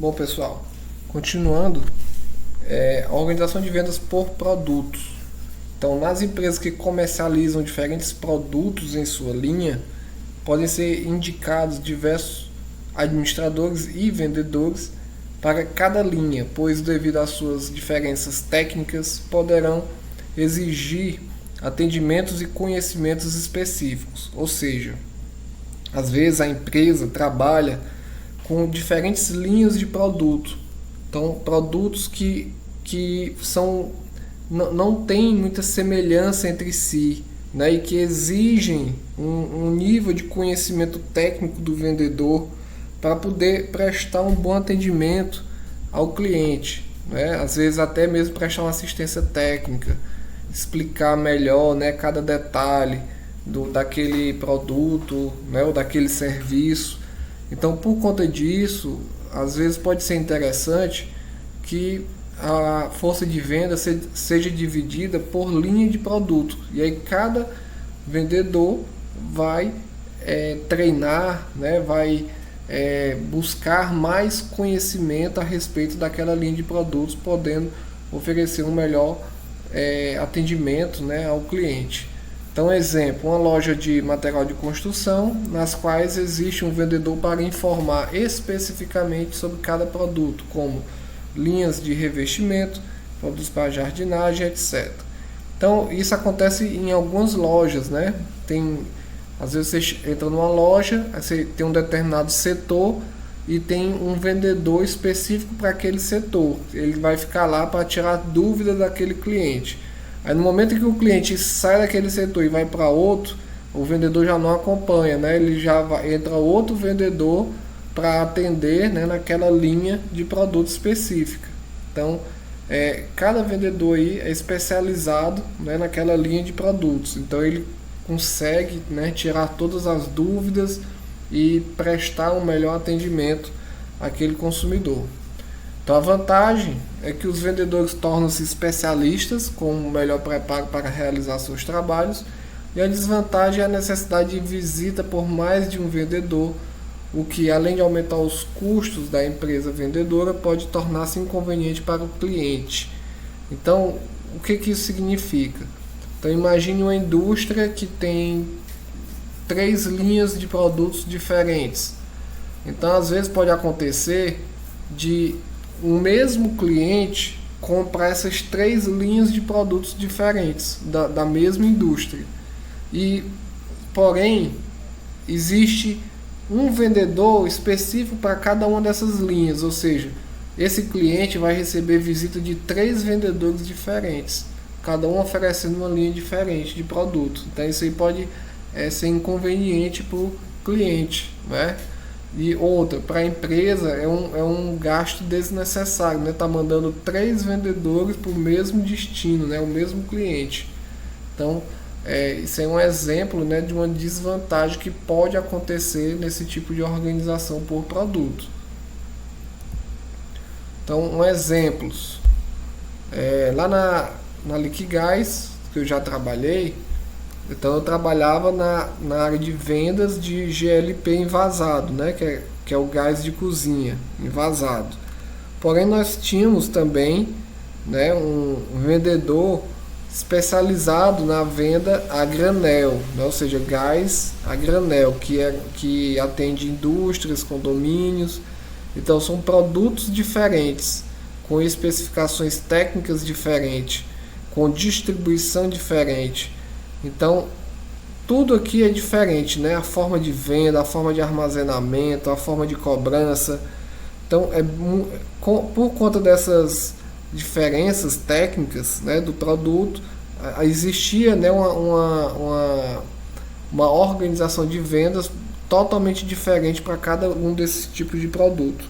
Bom, pessoal, continuando, a organização de vendas por produtos. Então, nas empresas que comercializam diferentes produtos em sua linha, podem ser indicados diversos administradores e vendedores para cada linha, pois, devido às suas diferenças técnicas, poderão exigir atendimentos e conhecimentos específicos. Ou seja, às vezes a empresa trabalha com diferentes linhas de produto. Então, produtos que não têm muita semelhança entre si, né, e que exigem um nível de conhecimento técnico do vendedor para poder prestar um bom atendimento ao cliente, né? Às vezes até mesmo prestar uma assistência técnica, explicar melhor, né, cada detalhe daquele produto, né, ou daquele serviço. Então, por conta disso, às vezes pode ser interessante que a força de venda seja dividida por linha de produto. E aí cada vendedor vai treinar, né, vai buscar mais conhecimento a respeito daquela linha de produtos, podendo oferecer um melhor atendimento, né, ao cliente. Então, exemplo, uma loja de material de construção, nas quais existe um vendedor para informar especificamente sobre cada produto, como linhas de revestimento, produtos para jardinagem, etc. Então, isso acontece em algumas lojas, né? Às vezes você entra numa loja, você tem um determinado setor e tem um vendedor específico para aquele setor. Ele vai ficar lá para tirar dúvida daquele cliente. Aí no momento que o cliente sai daquele setor e vai para outro, o vendedor já não acompanha, né? Ele entra outro vendedor para atender, né, naquela linha de produto específica. Então, cada vendedor aí é especializado, né, naquela linha de produtos. Então ele consegue, né, tirar todas as dúvidas e prestar um melhor atendimento àquele consumidor. Então a vantagem é que os vendedores tornam-se especialistas com um melhor preparo para realizar seus trabalhos, e a desvantagem é a necessidade de visita por mais de um vendedor, o que, além de aumentar os custos da empresa vendedora, pode tornar-se inconveniente para o cliente. Então, o que isso significa? Então, imagine uma indústria que tem 3 linhas de produtos diferentes. Então, às vezes pode acontecer de o mesmo cliente comprar essas 3 linhas de produtos diferentes da mesma indústria. Porém, existe um vendedor específico para cada uma dessas linhas, ou seja, esse cliente vai receber visita de 3 vendedores diferentes, cada um oferecendo uma linha diferente de produto. Então isso aí pode ser inconveniente para o cliente, né? E outra, para a empresa é um gasto desnecessário, né? Tá mandando 3 vendedores para o mesmo destino, né? O mesmo cliente. Então, isso é um exemplo, né, de uma desvantagem que pode acontecer nesse tipo de organização por produto. Então, exemplos. Lá na Liquigás, que eu já trabalhei, então eu trabalhava na área de vendas de GLP envasado, né, que é o gás de cozinha envasado. Porém, nós tínhamos também, né, um vendedor especializado na venda a granel, né, ou seja, gás a granel, que atende indústrias, condomínios. Então são produtos diferentes, com especificações técnicas diferentes, com distribuição diferente. Então, tudo aqui é diferente, né? A forma de venda, a forma de armazenamento, a forma de cobrança. Então, por conta dessas diferenças técnicas, né, do produto, existia, né, uma organização de vendas totalmente diferente para cada um desses tipos de produto.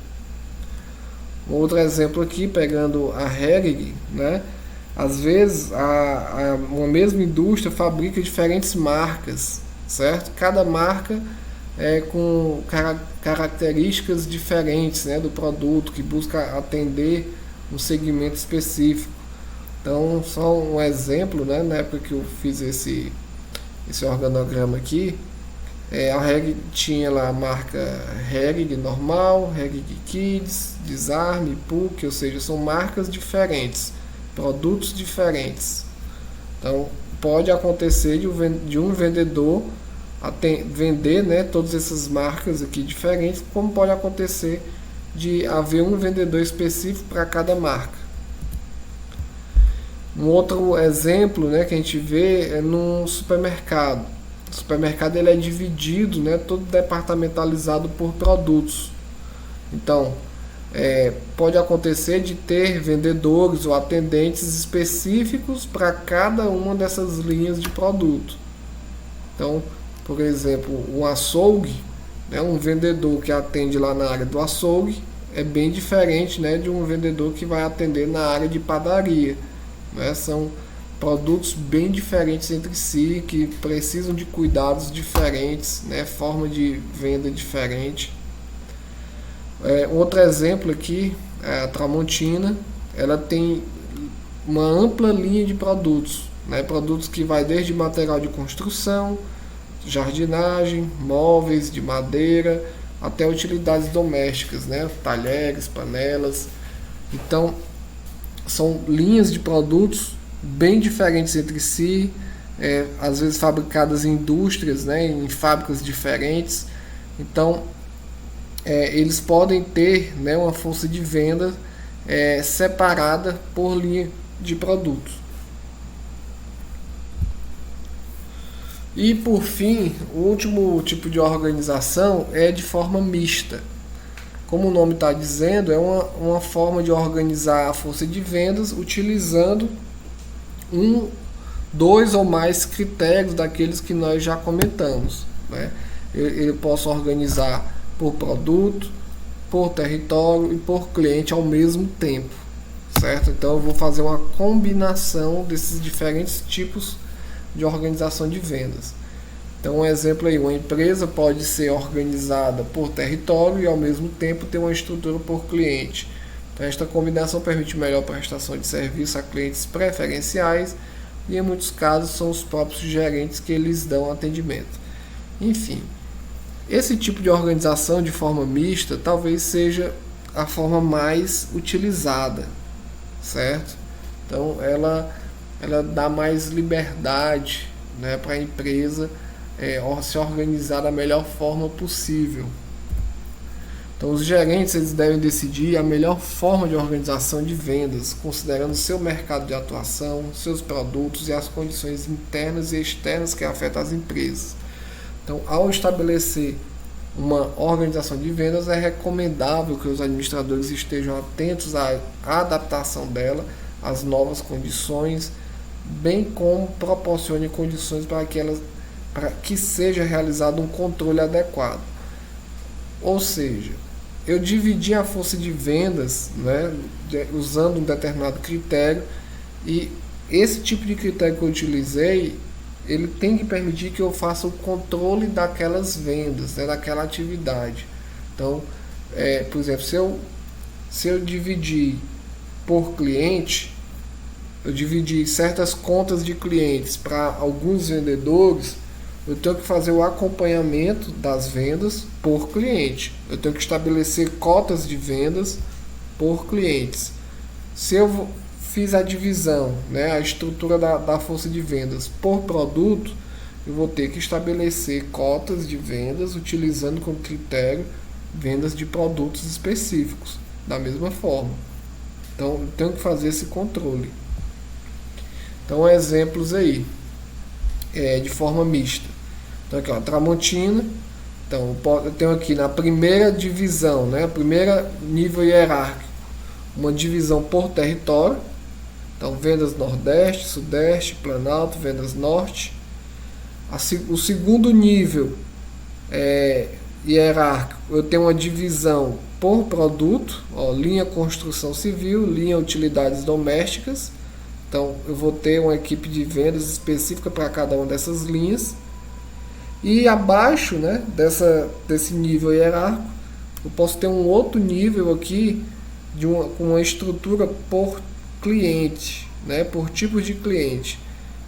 Um outro exemplo aqui, pegando a Hering, né? Às vezes uma mesma indústria fabrica diferentes marcas, certo? Cada marca com características diferentes, né, do produto, que busca atender um segmento específico. Então, só um exemplo, né, na época que eu fiz esse organograma aqui, A Hering tinha lá a marca Hering normal, Hering Kids, Disarm, Puck, ou seja, são marcas diferentes, produtos diferentes. Então pode acontecer de um vendedor vender, né, todas essas marcas aqui diferentes, como pode acontecer de haver um vendedor específico para cada marca. Um outro exemplo, né, que a gente vê é no supermercado. O supermercado ele é dividido, né, todo departamentalizado por produtos. Então, pode acontecer de ter vendedores ou atendentes específicos para cada uma dessas linhas de produto. Então, por exemplo, um açougue, né, um vendedor que atende lá na área do açougue é bem diferente, né, de um vendedor que vai atender na área de padaria. Né? São produtos bem diferentes entre si, que precisam de cuidados diferentes, né? Forma de venda diferente. Outro exemplo aqui é a Tramontina. Ela tem uma ampla linha de produtos, né? Produtos que vai desde material de construção, jardinagem, móveis de madeira, até utilidades domésticas, né? Talheres, panelas. Então, são linhas de produtos bem diferentes entre si, às vezes fabricadas em indústrias, né, em fábricas diferentes. Então, eles podem ter, né, uma força de venda separada por linha de produtos. E por fim, o último tipo de organização é de forma mista. Como o nome está dizendo, é uma forma de organizar a força de vendas utilizando dois ou mais critérios daqueles que nós já comentamos. Né? Eu posso organizar por produto, por território e por cliente ao mesmo tempo. Certo? Então eu vou fazer uma combinação desses diferentes tipos de organização de vendas. Então, um exemplo aí, uma empresa pode ser organizada por território e ao mesmo tempo ter uma estrutura por cliente. Então, esta combinação permite melhor prestação de serviço a clientes preferenciais e em muitos casos são os próprios gerentes que eles dão atendimento. Enfim, esse tipo de organização de forma mista talvez seja a forma mais utilizada, certo? Então, ela dá mais liberdade, né, para a empresa se organizar da melhor forma possível. Então, os gerentes eles devem decidir a melhor forma de organização de vendas, considerando seu mercado de atuação, seus produtos e as condições internas e externas que afetam as empresas. Então, ao estabelecer uma organização de vendas, é recomendável que os administradores estejam atentos à adaptação dela às novas condições, bem como proporcione condições para que seja realizado um controle adequado. Ou seja, eu dividi a força de vendas, né, usando um determinado critério, e esse tipo de critério que eu utilizei, ele tem que permitir que eu faça o controle daquelas vendas, né, daquela atividade. Então, por exemplo, se eu dividir por cliente, eu dividi certas contas de clientes para alguns vendedores, eu tenho que fazer o acompanhamento das vendas por cliente. Eu tenho que estabelecer cotas de vendas por clientes. Se eu fiz a divisão, né, a estrutura da força de vendas por produto, eu vou ter que estabelecer cotas de vendas utilizando como critério vendas de produtos específicos, da mesma forma. Então, eu tenho que fazer esse controle. Então, exemplos aí, de forma mista. Então, aqui, ó, Tramontina. Então, eu tenho aqui na primeira divisão, né, primeira nível hierárquico, uma divisão por território. Então, vendas Nordeste, Sudeste, Planalto, vendas Norte. O segundo nível hierárquico, eu tenho uma divisão por produto, ó, linha construção civil, linha utilidades domésticas. Então, eu vou ter uma equipe de vendas específica para cada uma dessas linhas. E abaixo, né, desse nível hierárquico, eu posso ter um outro nível aqui com uma estrutura por cliente, né, por tipos de cliente.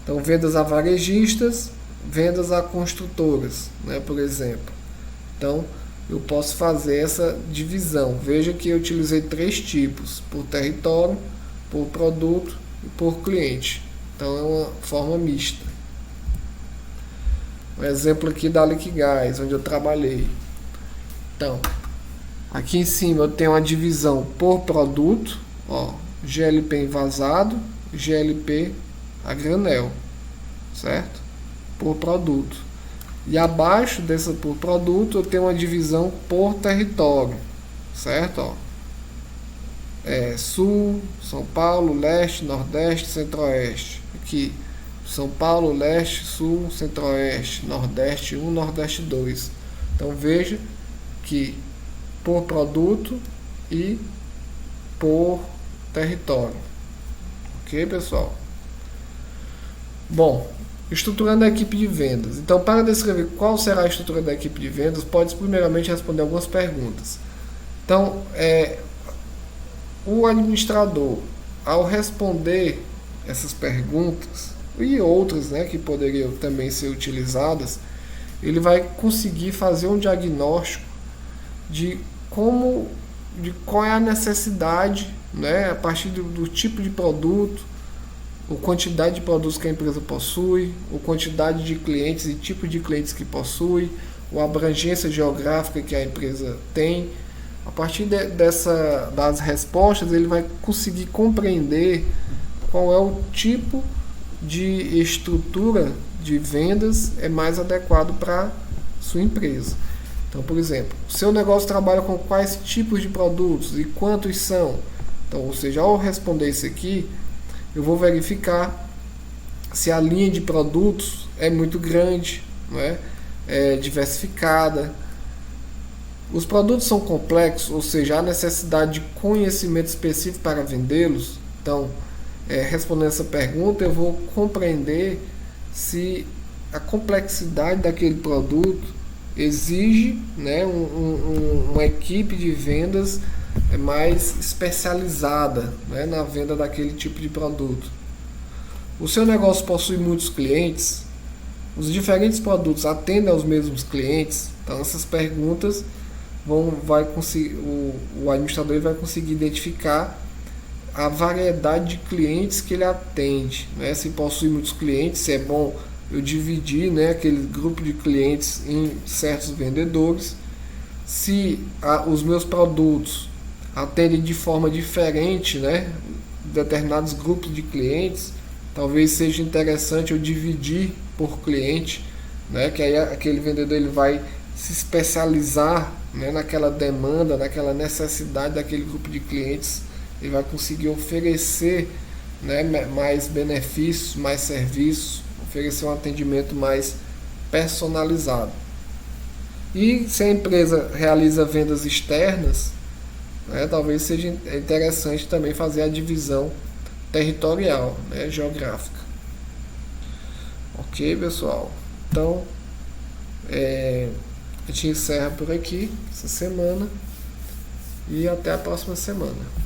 Então, vendas a varejistas, vendas a construtoras, né, por exemplo. Então, eu posso fazer essa divisão. Veja que eu utilizei 3 tipos: por território, por produto e por cliente. Então, é uma forma mista. Um exemplo aqui da Liquigás, onde eu trabalhei. Então, aqui em cima eu tenho uma divisão por produto, ó, GLP envasado, GLP a granel, certo? Por produto. E abaixo dessa por produto eu tenho uma divisão por território, certo? Ó, Sul, São Paulo, Leste, Nordeste, Centro-Oeste. Aqui, São Paulo, Leste, Sul, Centro-Oeste, Nordeste 1, Nordeste 2. Então veja que por produto e por território. Ok, pessoal? Bom, estruturando a equipe de vendas. Então, para descrever qual será a estrutura da equipe de vendas, pode primeiramente responder algumas perguntas. Então, o administrador, ao responder essas perguntas e outras, né, que poderiam também ser utilizadas, ele vai conseguir fazer um diagnóstico de qual é a necessidade, né, a partir do tipo de produto, a quantidade de produtos que a empresa possui, a quantidade de clientes e tipo de clientes que possui, a abrangência geográfica que a empresa tem. A partir das respostas, ele vai conseguir compreender qual é o tipo de estrutura de vendas é mais adequado para sua empresa. Então, por exemplo, o seu negócio trabalha com quais tipos de produtos e quantos são. Então, ou seja, ao responder isso aqui, eu vou verificar se a linha de produtos é muito grande, não é? É diversificada. Os produtos são complexos, ou seja, há necessidade de conhecimento específico para vendê-los. Então, respondendo essa pergunta, eu vou compreender se a complexidade daquele produto exige, né, uma equipe de vendas mais especializada, né, na venda daquele tipo de produto. O seu negócio possui muitos clientes? Os diferentes produtos atendem aos mesmos clientes? Então, essas perguntas o administrador vai conseguir identificar a variedade de clientes que ele atende, né? Se possui muitos clientes, se é bom eu dividir, né, aquele grupo de clientes em certos vendedores. Se os meus produtos atendem de forma diferente, né, determinados grupos de clientes, talvez seja interessante eu dividir por cliente, né, que aí aquele vendedor ele vai se especializar, né, naquela demanda, naquela necessidade daquele grupo de clientes. Ele vai conseguir oferecer, né, mais benefícios, mais serviços, oferecer um atendimento mais personalizado. E se a empresa realiza vendas externas, né, talvez seja interessante também fazer a divisão territorial, né, geográfica. Ok, pessoal? Então, a gente encerra por aqui essa semana e até a próxima semana.